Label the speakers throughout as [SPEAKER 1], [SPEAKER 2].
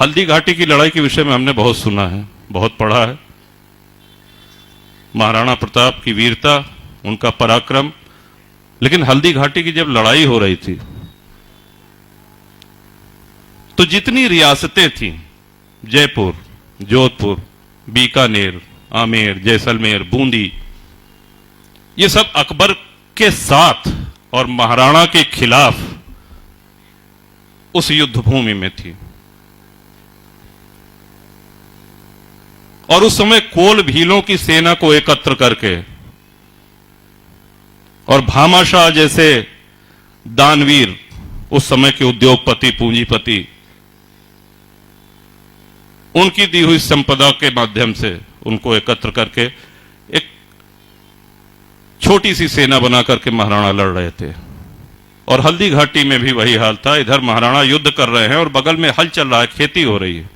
[SPEAKER 1] हल्दी घाटी की लड़ाई के विषय में हमने बहुत सुना है, बहुत पढ़ा है। महाराणा प्रताप की वीरता, उनका पराक्रम। लेकिन हल्दी घाटी की जब लड़ाई हो रही थी तो जितनी रियासतें थीं, जयपुर, जोधपुर, बीकानेर, आमेर, जैसलमेर, बूंदी, ये सब अकबर के साथ और महाराणा के खिलाफ उस युद्ध भूमि में थी। और उस समय कोल भीलों की सेना को एकत्र करके और भामाशाह जैसे दानवीर, उस समय के उद्योगपति, पूंजीपति, उनकी दी हुई संपदा के माध्यम से उनको एकत्र करके एक छोटी सी सेना बना करके महाराणा लड़ रहे थे। और हल्दी घाटी में भी वही हाल था। इधर महाराणा युद्ध कर रहे हैं और बगल में हल चल रहा है, खेती हो रही है।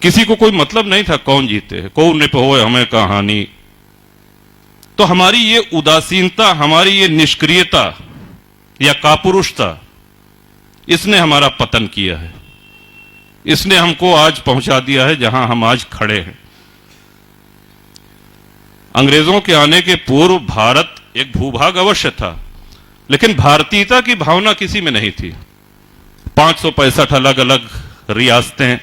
[SPEAKER 1] किसी को कोई मतलब नहीं था कौन जीते, कौन निपहोए हमें कहानी। तो हमारी ये उदासीनता, हमारी ये निष्क्रियता या कापुरुषता, इसने हमारा पतन किया है। इसने हमको आज पहुंचा दिया है जहां हम आज खड़े हैं। अंग्रेजों के आने के पूर्व भारत एक भूभाग अवश्य था, लेकिन भारतीयता की भावना किसी में नहीं थी। 565 अलग अलग रियासतें,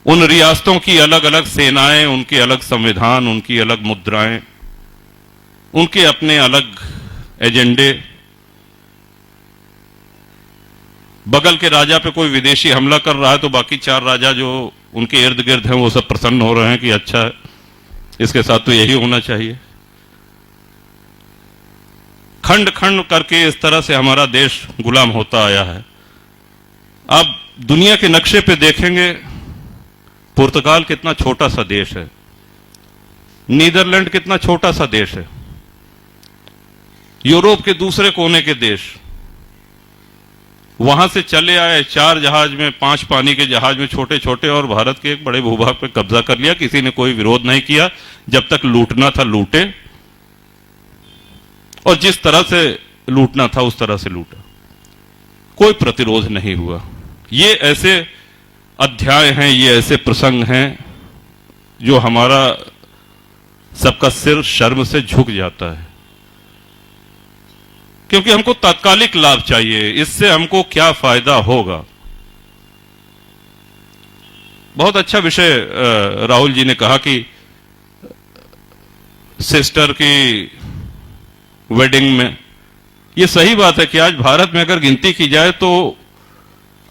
[SPEAKER 1] उन रियासतों की अलग अलग सेनाएं, उनके अलग संविधान, उनकी अलग मुद्राएं, उनके अपने अलग एजेंडे। बगल के राजा पे कोई विदेशी हमला कर रहा है तो बाकी 4 राजा जो उनके इर्द गिर्द हैं वो सब प्रसन्न हो रहे हैं कि अच्छा है, इसके साथ तो यही होना चाहिए। खंड खंड करके इस तरह से हमारा देश गुलाम होता आया है। आप दुनिया के नक्शे पे देखेंगे, पुर्तगाल कितना छोटा सा देश है, नीदरलैंड कितना छोटा सा देश है, यूरोप के दूसरे कोने के देश, वहां से चले आए 4 जहाज में, 5 पानी के जहाज में छोटे छोटे, और भारत के एक बड़े भूभाग पे कब्जा कर लिया। किसी ने कोई विरोध नहीं किया। जब तक लूटना था लूटे, और जिस तरह से लूटना था उस तरह से लूटा, कोई प्रतिरोध नहीं हुआ। ये ऐसे अध्याय हैं, ये ऐसे प्रसंग हैं जो हमारा सबका सिर शर्म से झुक जाता है, क्योंकि हमको तात्कालिक लाभ चाहिए। इससे हमको क्या फायदा होगा। बहुत अच्छा विषय राहुल जी ने कहा कि सिस्टर की वेडिंग में, यह सही बात है कि आज भारत में अगर गिनती की जाए तो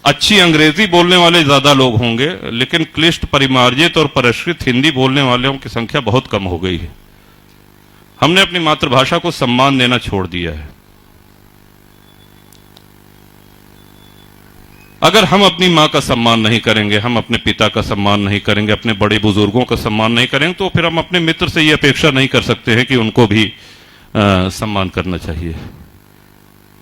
[SPEAKER 1] अच्छी अंग्रेजी बोलने वाले ज्यादा लोग होंगे, लेकिन क्लिष्ट, परिमार्जित और परिष्कृत हिंदी बोलने वालों की संख्या बहुत कम हो गई है। हमने अपनी मातृभाषा को सम्मान देना छोड़ दिया है। अगर हम अपनी मां का सम्मान नहीं करेंगे, हम अपने पिता का सम्मान नहीं करेंगे, अपने बड़े बुजुर्गों का सम्मान नहीं करेंगे, तो फिर हम अपने मित्र से ये अपेक्षा नहीं कर सकते हैं कि उनको भी सम्मान करना चाहिए।